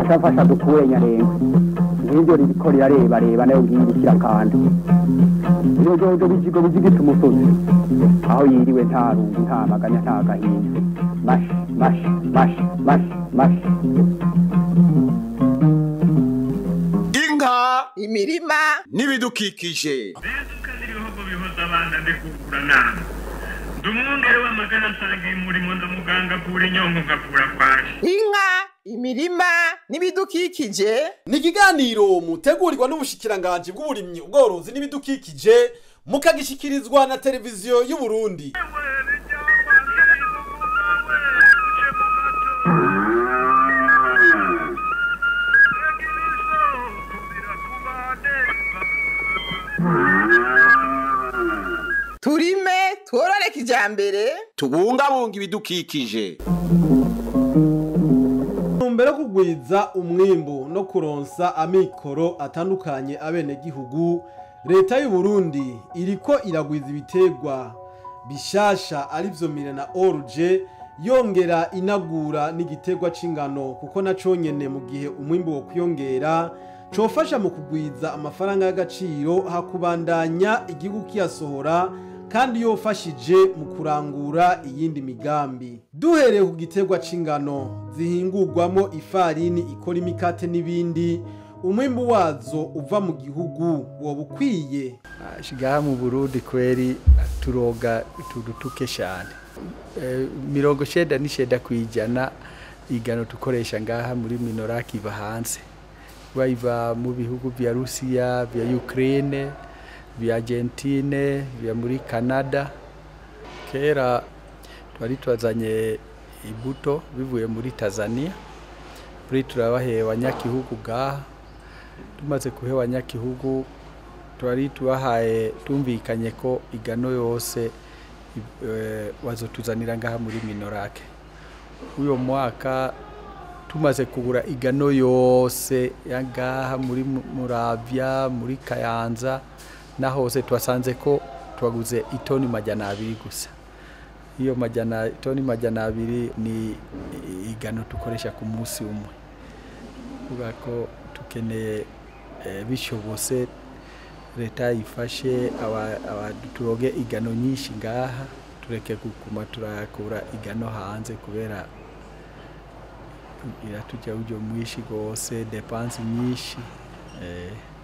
ashafasha dukure nyarenga ngibyo riko reba nayo ngirukira kandi iyo jojo bijigo bijigita umusozi aho yiriwe nta rungu nta maganya nta gahinda mash inka imirima n'ibidukikije ibihugu bihoza abana ndekukura nama ndumwungere w'amagana nsangiye umurimo ndamuganga kura inyongo ngakura kwaje. Inka imirima n'ibidukikije ni ikiganiro mutegurirwa n'ubushikiranganji bw'uburimyi ubworozi n'ibidukikije mukagishikirizwa na televiziyo y'u Burundi. turime tworore kijambere tubungabunga ibidukikije. Mbere kugwiza umwimbu no kuronsa amikoro atandukanye abene gihugu, leta y'u Burundi iriko iragwiza ibitegwa bishasha arivyo MILLET na ORGE, yongera inagura n'igitegwa c'ingano kuko naco nyene mu gihe umwimbu wo kwiyongera cofasha mu kugwiza amafaranga y'agaciro hakubandanya igihugu kiyasohora kandi yofashije mu kurangura iyindi migambi. Duhereye ku gitegwa c'ingano zihingurwamo ifarini ikora imikate n'ibindi, umwimbu wazo uva mu gihugu woba ukwiye. Shigaha mu Burundi kweri turoga tudutuke cyane. 97 kwijana igano tukoresha ngaha muri minoraki iva hanze. Baiva mu bihugu vya Russia, vya Ukraine, vya Argentine, vya muri Canada. Kera twari twazanye ibuto bivuye muri Tanzania. Muri turabahewa nyakihugu gaha. Tumaze kuhewa nyakihugu twari tubahaye tumvikanye ko igano yose wazotuzanira ngaha muri minorake. Uyo mwaka tumaze kugura igano yose yangaha muri Muravya, muri Kayanza na hose twasanze ko twaguze itoni 200 gusa. Iyo toni 200 ni igano tukoresha ku munsi umwe. Kuvuga ko tukeneye bishobose leta ifashe turoge igano nyinshi ngaha, tureke gukuma turakura igano hanze kubera iratujya ujyo mwishi gose depense nyinshi.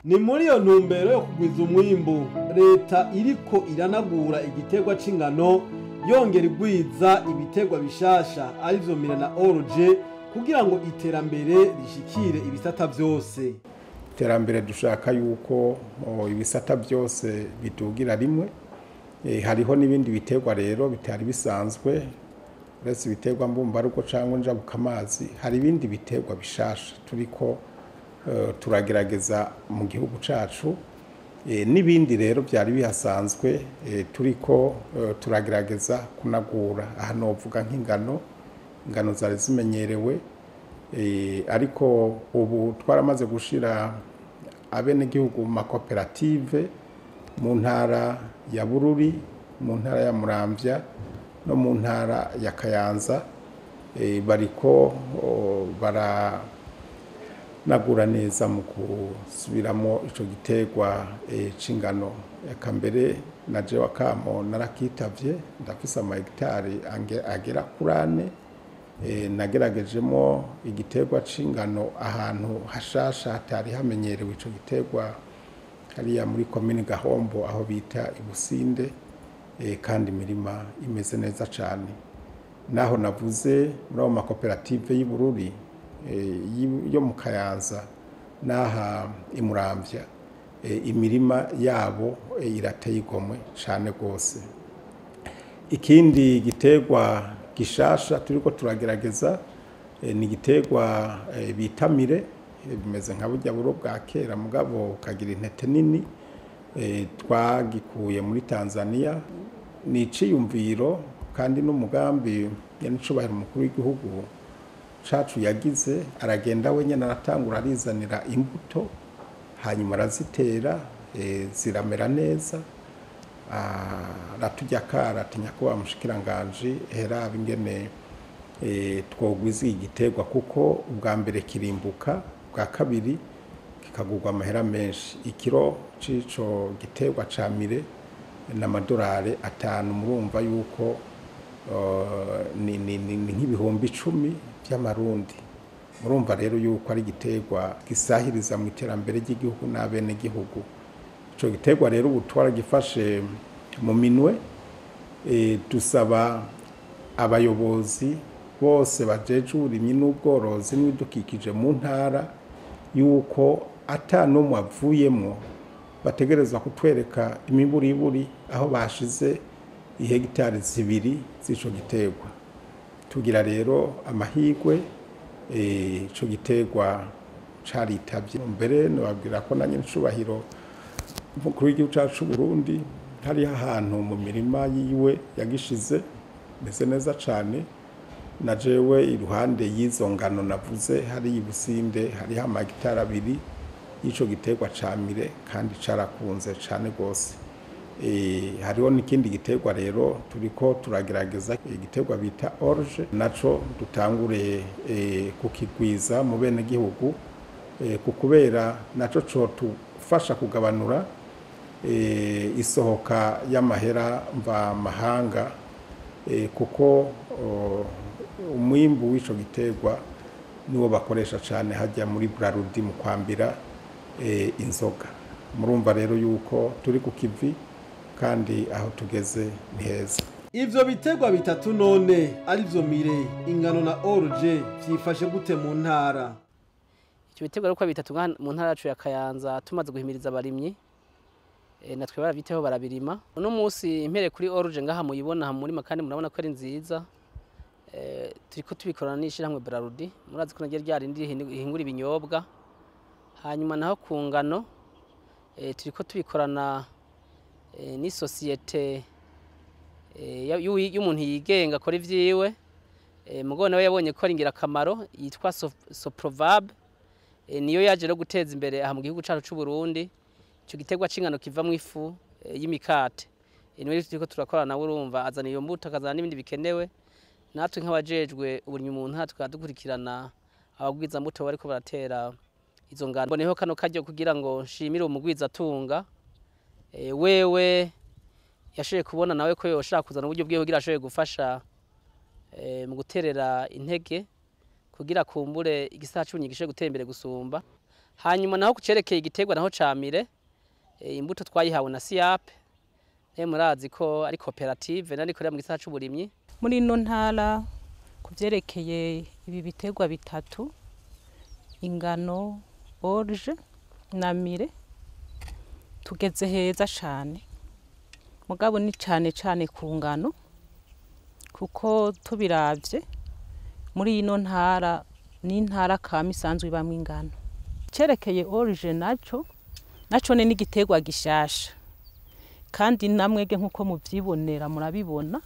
Ni muri iyo ntumbero yo kugwiza umwimbu leta iriko iranagura igitegwa c'ingano, yongera igwiza ibitegwa bishasha arivyo MILLET na ORGE kugira ngo iterambere rishikire ibisata byose. Iterambere dushaka yuko ibisata byose bitugira rimwe. Hariho n'ibindi bitegwa rero bitari bisanzwe, uretse ibitegwa mbumbarugo cyangwa njabuka amazi, hari ibindi bitegwa bishasha turiko turagerageza mu gihugu cacu, n'ibindi rero byari bihasanzwe turiko turagerageza kunagura. Aha novuga nk'ingano zari zimenyerewe, ariko ubu twaramaze gushira abene gihugu mu makoperative mu ntara ya Bururi, mu ntara ya Muramvya no mu ntara ya Kayanza. Bariko baranagura neza mu kusubiramo ico gitegwa c'ingano. Eka mbere naje wakamo narakitavye, ndafise amahegitari agera kuri 4. Nageragejemo igitegwa c'ingano ahantu hashasha hatari hamenyerewe ico gitegwa hariya muri komine Gahombo aho bita Ibusinde, kandi imirima imeze neza cyane. Naho navuze muri abo makoperative y'Ibururi yo mu Kayanza naha imuramvya, imirima yabo irateye igomwe cyane gose. Ikindi gitegwa gishasha turiko turagerageza ni gitegwa bita MILLET, bimeze nka burya buro bwa kera mugabo kagira intete nini. Twagikuye muri Tanzania, ni iciyumviro kandi n'umugambi yanicubahira umukuru w'igihugu cacu yagize. Aragenda wenyene aratangura arizanira imbuto, hanyuma arazitera, ziramera neza. Ratujya kara tinya ko bamushikiranganje hera bingene twogwiza igiterwa kuko ubwa mbere kirimbuka, bwa kabiri kikagurwa amahera menshi. Ikiro c'ico giterwa ca mire n'amadolari 5, murumva yuko ni nk'ibihumbi 10 by'amarundi. Murumva rero yuko ari igiterwa gisahiriza mu iterambere ry'igihugu n'abene gihugu. Ico giterwa rero ubu twaragifashe mu minwe, dusaba abayobozi bose bajeje uburimyi n'ubworozi n'ibidukikije mu ntara yuko ata n'umwe avuyemwo bategerezwa kutwereka imiburiburi aho bashize ihegitari 2 z'ico giterwa. Tugira rero amahirwe, ico giterwa caritavye. Mbere nababwira ko nanye ncubahiro umukuru w'igihugu cacu Burundi hari ahantu mu mirima yiwe yagishize meze neza cane. Na jewe iruhande y'izo ngano navuze hari ibusinde, hari amagitari 2 y'ico giterwa ca mire kandi carakunze cane gose. Hariho n'ikindi giterwa rero turiko turagerageza, igiterwa bita orge, naco dutangure kukigwiza mu bene gihugu, kukubera naco co tufasha kugabanura isohoka y'amahera mva mahanga, kuko umwimbu w'ico giterwa niwo bakoresha cane hajya muri Burundi mu kwambira inzoga. Murumva rero yuko turi ku kivi kandi aho tugeze ni heza. Ivyo biterwa bitatu none arivyo mire, ingano na orge vyifashe gute mu ntara? Icyo biterwa ruko bitatu mu ntara yacu ya Kayanza tumaze guhimiriza abarimyi, natwe baraviteho barabirima. Uno munsi impere kuri orge ngaha muyibona muri makani murabona ko ari nziza. Turiko tubikorana n'ishirahamwe Burundi, murazi ko nagiye ryarindi ihingura ibinyobwa. Hanyuma naho ku ngano turiko tubikorana ni societe y'umuntu yigenga akora ivyiwe, mugabo nawe yabonye ko ari ingirakamaro, yitwa Soprovab, niyo yaje no guteza imbere aha mu gihugu cacu c'u Burundi. Ico giterwa c'ingano kivamwo ifu y'imikate. Niwe turiko turakorana nawe, urumva azana iyo mbuto akazana n'ibindi bikenewe. Natwe nk'abajejwe uburimyi mu ntara tukadukurikirana abagwiza mbuto bariko baratera izo ngano. Boneho kano karyo kugira ngo nshimire umugwiza tunga, wewe yashoboye kubona nawe ko yoshaka kuzana uburyo bwiwe kugira ashoboye gufasha mu guterera intege kugira kumbure igisata c'uburimyi gishoboye gutera imbere gusumba. Hanyuma naho kucerekeye igiterwa naho camire, imbuto twayihawe na SIAP, murazi ko ari koperative nari korera mu gisata c'uburimyi. Muri ino ntara kuvyerekeye ibi biterwa bitatu, ingano, orge na mire, tugeze heza cane. Mugabo ni cane ku ngano, kuko tubiravye muri ino ntara ni ntara kama isanzwe ibamwo ingano. Cerekeye orge naco ni igiterwa gishasha, kandi namwege nkuko muvyibonera murabibona,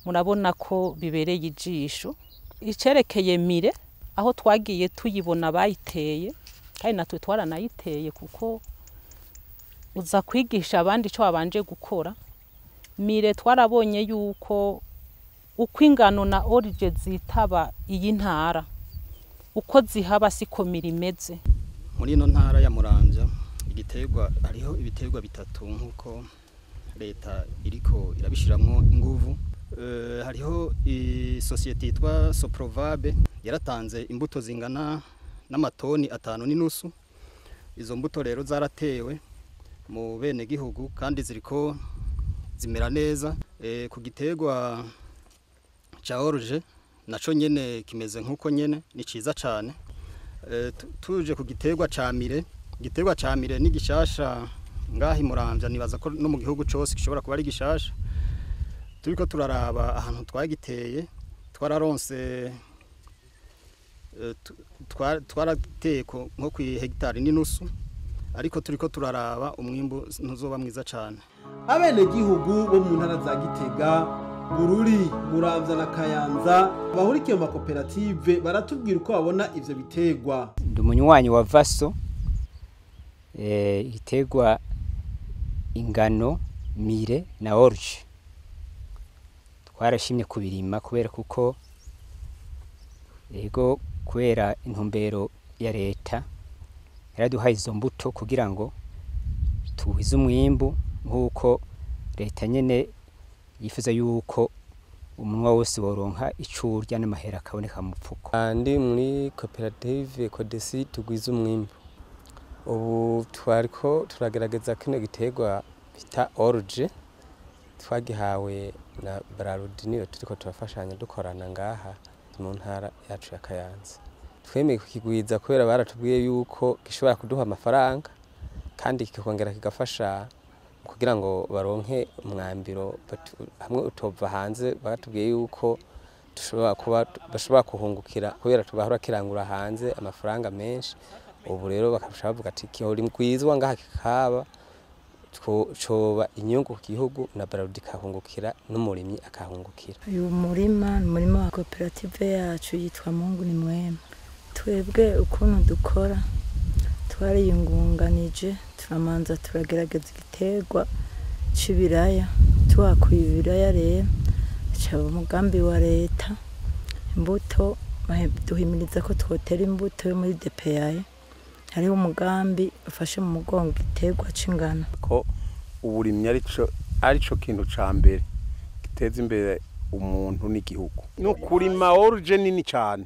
murabona ko bibereye ijisho. Icerekeye mire, aho twagiye tuyibona bayiteye, kandi natwe twaranayiteye kuko uza kwigisha abandi ico babanje gukora. Mire twarabonye yuko uko ingano na orge zitaba iyi ntara, uko zihaba siko mire imeze. Muri ino ntara ya Muramvya igiterwa hariho ibiterwa bitatu nkuko leta iriko irabishiramwo inguvu. Hariho societe yitwa Soprovabe yaratanze imbuto zingana n'amatoni 5.5. Izo mbuto rero zaratewe mu bene gihugu kandi ziriko zimera neza. Ku giterwa ca orge naco nyene kimeze nkuko nyene ni ciza cane. Tuje ku giterwa ca mire, igiterwa ca mire ni gishasha ngahi Muramvya, nibaza ko no mu gihugu cose gishobora kuba ari gishasha. Turiko turaraba ahantu twagiteye, twararonse twarateye nko ku hegitari n'inusu, ariko turiko turaraba umwimbu ntuzoba mwiza cane. Abene gihugu bo mu ntara za Gitega, Bururi, Muramvya na Kayanza bahurikiye mu makoperative baratubwira uko babona ivyo biterwa. Ndi umunywanyi wa Vaso, igiterwa ingano, mire na orge. Twarashimye kubirima kubera kuko yego kubera intumbero ya leta yaraduhaye izo mbuto kugira ngo tuwize umwimbu nk'uko leta nyene yifuza yuko umunwa wose woronka icurya n'amahera akaboneka mu mupfuko. Ndi muri koperative Kodesi tugwiza umwimbu. Ubu twariko turagerageza kino giterwa bita ORGE twagihawe na Brarudi niyo turiko turafashanya dukorana ngaha mu ntara yacu ya Kayanza. Twemeye kukigwiza kubera baratubwiye yuko gishobora kuduha amafaranga kandi kikongera kigafasha kugira ngo baronke umwambiro hamwe utova hanze. Baratubwiye yuko bashobora kuhungukira kubera tubahora kirangura hanze amafaranga menshi. Ubu rero bakabasha bavuga ati kihori mkwizwa ngaha kikaba coba inyungu ku gihugu na Brarudi kahungukira n'umurimyi akahungukira. Uyu murima ni umurima wa koperative yacu yitwa Mungu ni Mwema. Twebwe ukuntu dukora twariyungunganije turamanza turagerageza igiterwa c'ibiraya tuhakuye ibiraya rero caba umugambi wa leta imbuto duhimiriza ko twotera imbuto yo muri DPI. Hariho umugambi ufashe mu mugongo igiterwa c'ingano ko uburimyi arico kintu ca mbere giteza imbere umuntu n'igihugu. No kurima ORGE nini cyane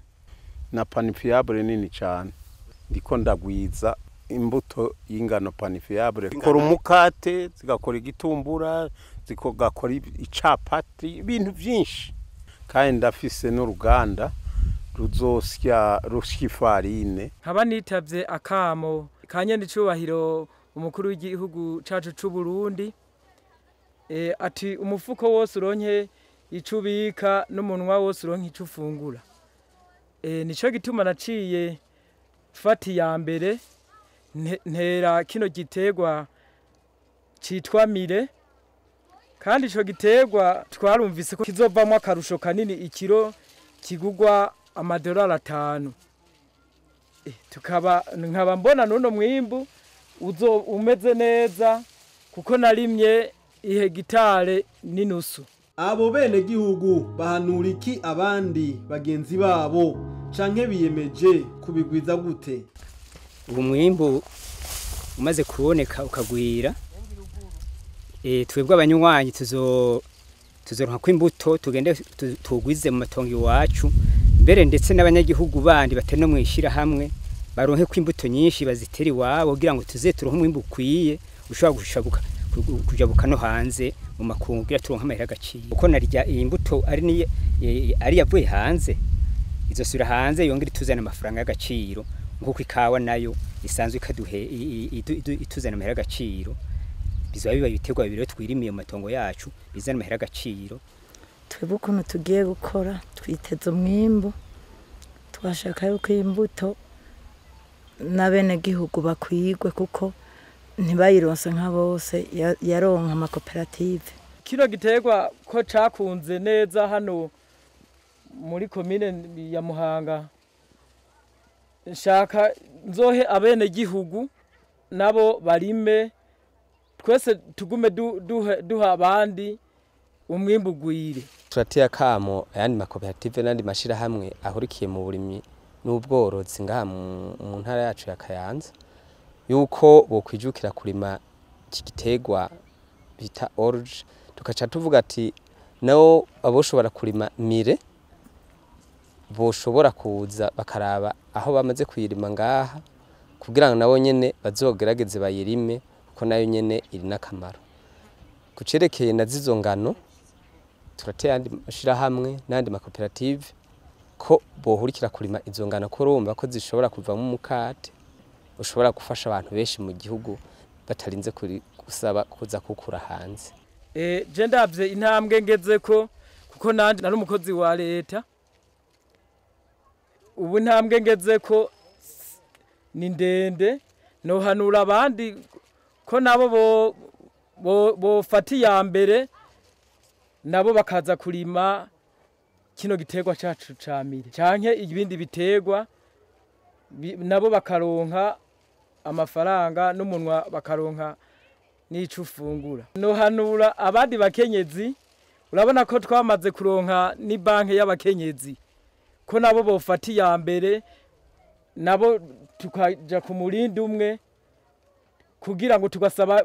na panifiable nini cyane. Ndiko ndagwiza imbuto y'ingano panifiable ikora umukate zigakora igitumbura zikogakora icapati ibintu byinshi kandi ndafise n'uruganda rusya ifarine. Nkaba nitavye akamo kanyene icubahiro umukuru w'igihugu cacu c'u Burundi ati umufuko wose uronke icubika n'umunwa wose uronke icufungura. Nico gituma naciye fati ya mbere ntera kino giterwa citwa MILLET kandi ico giterwa twarumvise ko kizovamwo akarusho kanini ikiro kigugwa amadolari 5. Nkaba mbona nuno mwimbu umeze neza kuko narimye ihegitare n'inusu. Abo bene gihugu bahanura iki abandi bagenzi babo canke biyemeje kubigwiza gute? Ubu mwimbu umaze kuboneka ukagwira twebwe abanywanyi tuzoronka kw'imbuto tugende tugwize mu matongo iwacu mbere ndetse n'abanyagihugu bandi batari no mwishira hamwe baronke kw'imbuto nyinshi bazitera iwabo kugira ngo tuze turonke umwimbu ukwiye ushobora gushabuka kujabuka no hanze mu makungu kugira turonke amahera agaciro. Uko narya iyi mbuto ari yavuye hanze izosubira hanze yongera ituzana amafaranga y'agaciro nkuko ikawa nayo isanzwe ikaduhe ituzana amahera agaciro. Bizaba biba ibiterwa bibiri twirimiye mu matongo yacu bizana amahera agaciro. Twebwe ukuntu tugiye gukora twiteze umwimbu twashaka yuko imbuto n'abene gihugu bakwigwe kuko ntibayironse nka bose yaronka amakoperative. Kino giterwa ko cakunze neza hano muri komine ya Muhanga nshaka nzohe abene gihugu nabo barime twese tugume duha abandi umwimbu gwire. Turateye akamo ayandi makoperative n'andi mashira hamwe ahurikiye mu burimyi n'ubworozi ngaha mu ntara yacu ya Kayanza yuko bokwijukira kurima iki giterwa bita ORGE. Tukaca tuvuga ati nao aboshobora kurima MILLET boshobora kuza bakaraba aho bamaze kuyirima ngaha kugira ngo nabo nyene bazogerageze bayirime kuko nayo nyene iri nakamaro. Kucerekeye na zizo ngano turateye andi mashira hamwe n'andi makoperative ko bohurikira kurima izo ngano ko urumva ko zishobora kuvamo umukate ushobora gufasha abantu benshi mu gihugu batarinze gusaba kuza kukura hanze. Je ndavye intambwe ngezeko kuko nandi nari umukozi wa leta. Ubu intambwe ngezeko ni ndende no hanura abandi ko nabo bofati ya mbere nabo bakaza kurima kino giterwa cacu ca MILLET canke ibindi biterwa nabo bakaronka amafaranga n'umunwa bakaronka n'ico ufungura. No hanura abandi bakenyezi urabona ko twamaze kuronka ni banke y'abakenyezi ko nabo bofata iya mbere nabo tukaja ku murindi umwe kugira ngo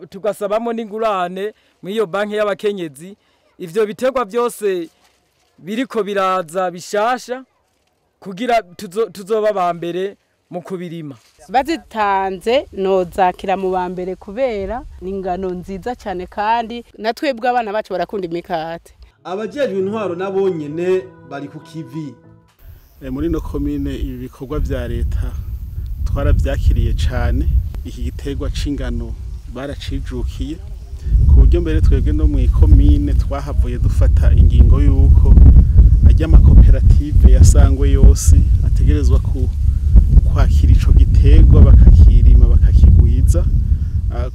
tugasabamo n'ingurane mu iyo banki y'abakenyezi. Ivyo biterwa byose biriko biraza bishasha kugira tuzoba ba mbere mu kubirima. Bazitanze nozakira mu ba mbere kubera ni ingano nziza cyane kandi natwebwe abana bacu barakunda imikate. Abajejwe intwaro nabonyene bari ku kivi. Muri no komine ibi bikorwa vya leta twaravyakiriye cyane. Iki giterwa c'ingano baracijukiye ku buryo mbere twebwe no mu komine twahavuye dufata ingingo yuko ajya amakoperative yasangwe yose ategerezwa kwakira ico giterwa bakakirima bakakigwiza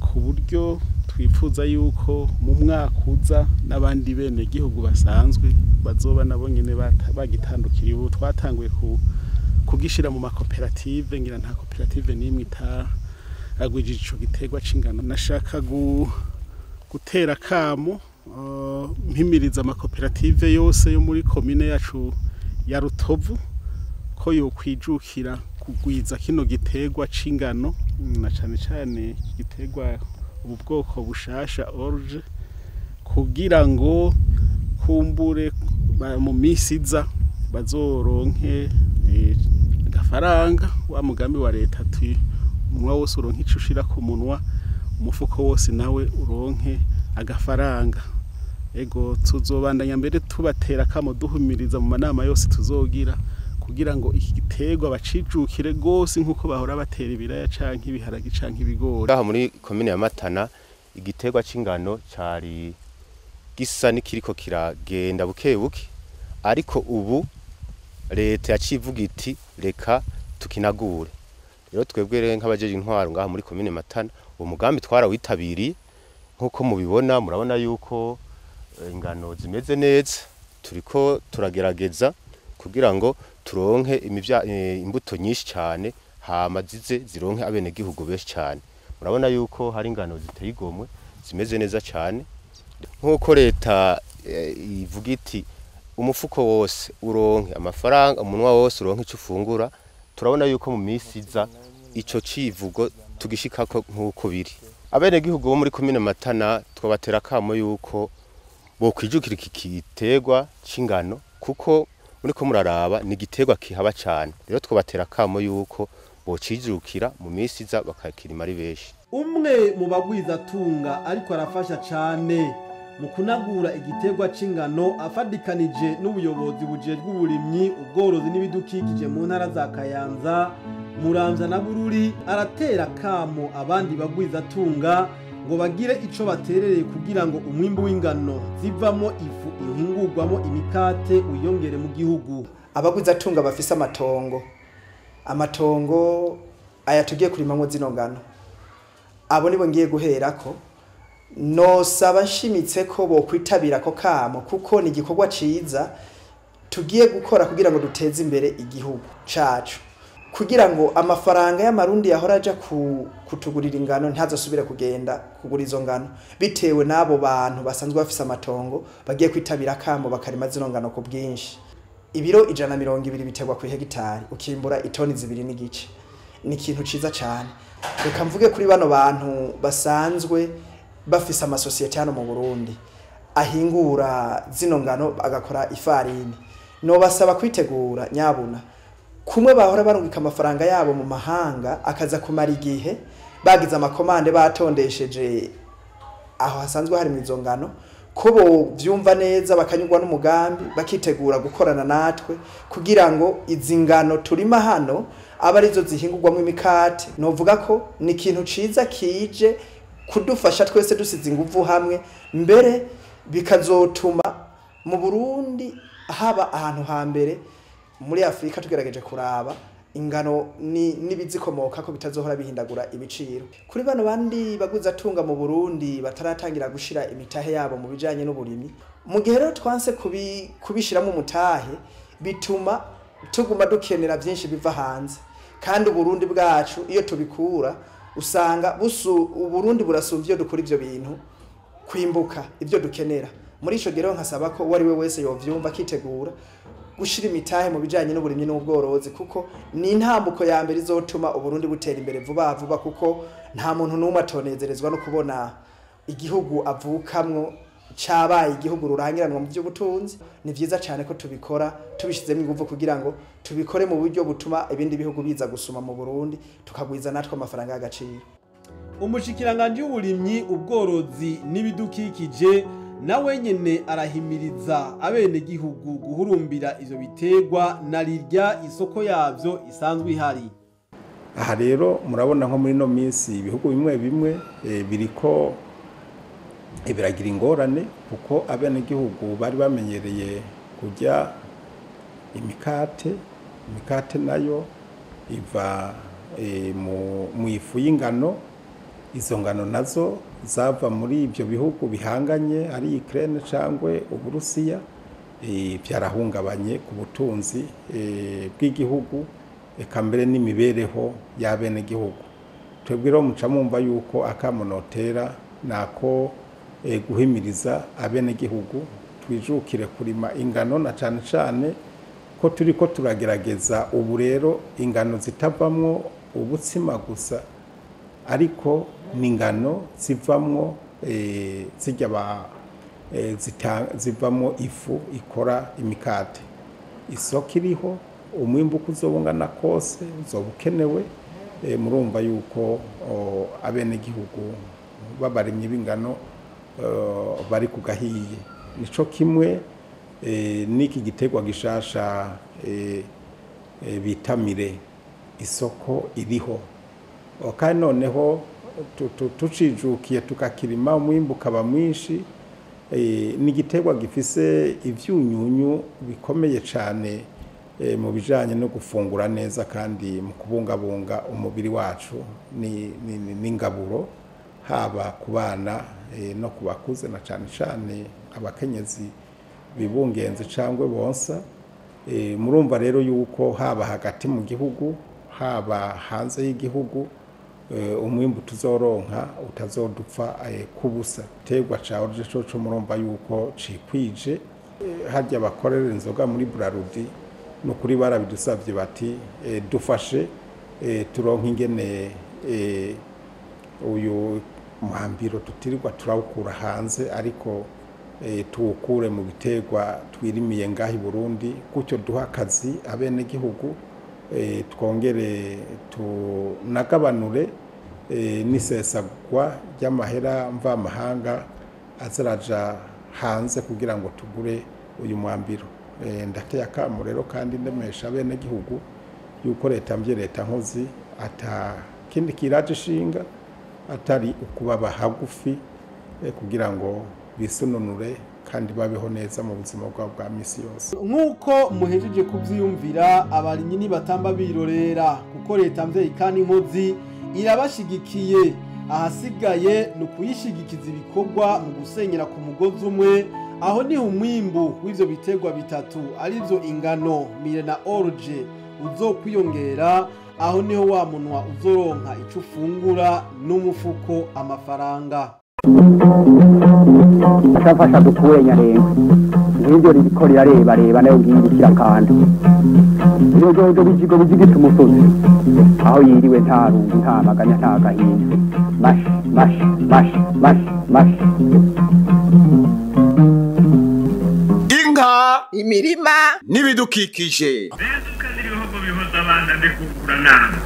ku buryo twifuza yuko mu mwaka uza n'abandi bene gihugu basanzwe bazoba nabo nyene bagitandukiriye. Ubu twatanguye kugishira mu makoperative, ngira nta koperative nimwe agwijije ico giterwa c'ingano. Nashaka gutera kamo mpimiriza amakoperative yose yo muri komine yacu ya Rutovu ko yo kwijukira kugwiza kino giterwa c'ingano, na cane cane giterwa ubu bwoko bushasha orge, kugira ngo kumbure mu misiza bazoronke gafaranga wa mugambi wa leta umunwa wose uronke ico ushira ku munwa, umufuko wose nawe uronke agafaranga. Ego tuzobandanya mbere tubatera kamo duhumiriza mu manama yose tuzogira kugira ngo iki giterwa bacijukire gose nkuko bahora batera ibiraya canke ibiharage canke ibigori. Aha muri komine ya Matana igiterwa c'ingano cari gisa nikiriko kiragenda bukebuke, ariko ubu leta yacivuga iti reka tukinagure. Rero twebwe rero nk'abajeje intwaro ngaha muri komine Matana uwo mugambi twarawitabiriye nkuko mubibona, murabona yuko ingano zimeze neza, turiko turagerageza kugira ngo turonke imbuto nyinshi cyane hama zironke abene gihugu benshi cyane. Murabona yuko hari ingano ziteye igomwe zimeze neza cyane, nkuko leta ivuga iti umufuko wose uronke amafaranga, umunwa wose uronke ico ufungura. Turabona yuko mu misiza ico civugo tugishikako nkuko biri. Abene gihugu bo muri komine Matana twabatera kamo yuko bokwijukira iki giterwa c'ingano kuko muri ko muraraba ni giterwa kihaba cyane. Rero twabatera kamo yuko bocijukira mu misiza bakakirima ari beshi. Umwe mu bagwiza tunga ariko arafasha cyane mu kunagura igiterwa c'ingano afadikanije n'ubuyobozi bujejwe uburimyi, ubworozi n'ibidukikije mu ntara za Kayanza, Muramvya na Bururi, aratera kamo abandi bagwiza tunga ngo bagire ico baterereye kugira ngo umwimbu w'ingano zivamo ifu ihingurwamo imikate uyongere mu gihugu. Abagwiza tunga bafise amatongo aya tugiye kurimamwo zino ngano, abo nibo ngiye guherako. Nosaba nshimitse ko bokwitabira ko kamo kuko ni igikorwa ciza tugiye gukora kugira ngo duteze imbere igihugu cacu, kugira ngo amafaranga y'amarundi yahora aja kutugurira ingano ntazosubire kugenda kugura izo ngano, bitewe n'abo bantu basanzwe bafise amatongo bagiye kwitabira kamo bakarima zino ngano ku bwinshi. Ibiro 120 biterwa ku hegitari ukimbura itoni 2 n'igice, ni ikintu ciza cyane. Reka mvuge kuri bano bantu basanzwe bafise amasosiyete hano mu Burundi ahingura zino ngano agakora ifarini, no basaba kwitegura nyabuna kumwe bahora barungika amafaranga yabo mu mahanga akaza kumara igihe bagize amakomande batondesheje aho hasanzwe hari mu ngano, ko bo vyumva neza bakanyurwa n'umugambi bakitegura gukorana natwe kugira ngo izi ngano turima hano aba arizo zihingurwamo imikate. Novuga ko ni ikintu ciza kije kudufasha twese dusize inguvu hamwe, mbere bikazotuma mu Burundi haba ahantu hambere muri Afrika tugerageje kuraba ingano nibizikomoka ko bitazohora bihindagura ibiciro. Kuri bano bandi baguza tunga mu Burundi bataratangira gushira imitahe yabo mu bijanye n'uburimi, mu gihe rero twanse kubishiramo umutahe bituma tuguma dukenera byinshi biva hanze, kandi Burundi bwacu iyo tubikura usanga Burundi burasuvye dukora ivyo bintu kwimbuka ivyo dukenera. Muri ico gero nkasaba ko wari we wese yovyumva kitegura gushira imitahe mu bijanye n'uburimyi n'ubworozi kuko ni intambuko ya mbere izotuma Uburundi butera imbere vuba vuba kuko nta muntu n'umwe atonezerezwa no kubona igihugu avukamwo cabaye igihugu rurangiranwa mu by'ubutunzi. Ni vyiza cyane ko tubikora tubishizemo ingufu kugira ngo tubikore mu buryo butuma ibindi bihugu biza gusuma mu Burundi tukagwiza natwe amafaranga y'agaciro. Umushikiranganje w'uburimyi ubworozi n'ibidukikije nawe nyene arahimiriza abene gihugu guhurumbira ivyo biterwa na rirya isoko yavyo isanzwe ihari. Aha rero murabona nko muri no minsi ibihugu bimwe bimwe biriko biragira ingorane kuko abene gihugu bari bamenyereye kujya imikate nayo iva mu ifu y'ingano. Izo ngano nazo zava muri ibyo bihugu bihanganye ari Ukraine cyangwa Uburusiya byarahungabanye ku butunzi bw'igihugu eka mbere n'imibereho y'abene gihugu. Twebwe rero muca mumva yuko akamonotera nako guhimiriza abene gihugu twijukire kurima ingano na cyane cyane ko turiko turagerageza ubu rero ingano zitavamwo ubutsima gusa ariko n'ingano zivamwo zivamwo ifu ikora imikate. Isoko iriho umwimbu kuzobungana kose uzobukenewe. Murumva yuko abene gihugu babarimye b'ingano bari kugahiye. Nico kimwe niki gitegwa gishasha bitamire isoko iriho kandi noneho tucijukiye tukakirima umwimbu kaba mwinshi. Ni gitegwa gifise ivyunyunyu bikomeye cyane mu bijanye no gufungura neza kandi mu kubungabunga umubiri wacu n'ingaburo haba ku bana no ku bakuze na cyane cyane abakenyezi bibungenze cyangwa bonsa. Murumva rero yuko haba hagati mu gihugu haba hanze y'igihugu umwimbu tuzoronka utazodupfa kubusa. Tegwa ca orge coco murumva yuko cikwije. Harya bakorera inzoga muri Burarudi no kuri barabidusavye bati dufashe turonka ingene uyu muhambiro tutirirwa turawukura hanze ariko tuwukure mu biterwa twirimiye ngahi Burundi gutyo duha akazi abene gihugu twongere tunagabanure n'isesagwa ry'amahera mva mahanga azaraja hanze kugira ngo tugure uyu mwambiro. Ndateye akamo rero kandi ndemesha abene gihugu yuko leta nkozi ata kindi kiraje shinga atari ukubaba hagufi kugira ngo bisununure kandi babeho neza mu buzima bwabo bwa misi yose. Nkuko muhejeje kuvyiyumvira abarimyi ni batamba birorera kuko leta kandi nkozi irabashigikiye. Ahasigaye no kuyishigikiza ibikorwa mu gusenyera ku mugozi umwe. Aho ni umwimbu w'ivyo biterwa bitatu arivyo ingano, mille na orge uzokwiyongera. Aho niho wa munwa uzoronka ico ufungura n'umufuko amafaranga. Ashafasha dukuenya rero ngivyo ribikorera reba nayo ngirikira kandi iyo jojo bijigo bijigita umusozi aho yiriwe nta rungu nta maganya nta gahinda mash inka imirima n'ibidukikije. Ibihugu bihoza abana ndikugura nama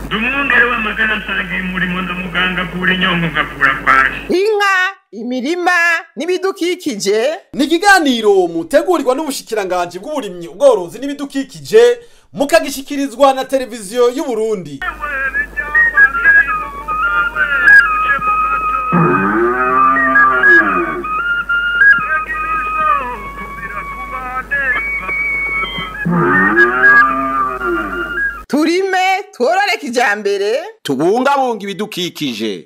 ndumwongere w'amagana nsangiye umurimo ndamuganga kura inyongo ngavura kwaje. Inka imirima n'ibidukikije ni ikiganiro mutegurirwa n'ubushikiranganje bw'uburimyi ubworozi n'ibidukikije mukagishikirizwa na televiziyo y'u Burundi. turime tworore kijambere tubungabunga ibidukikije.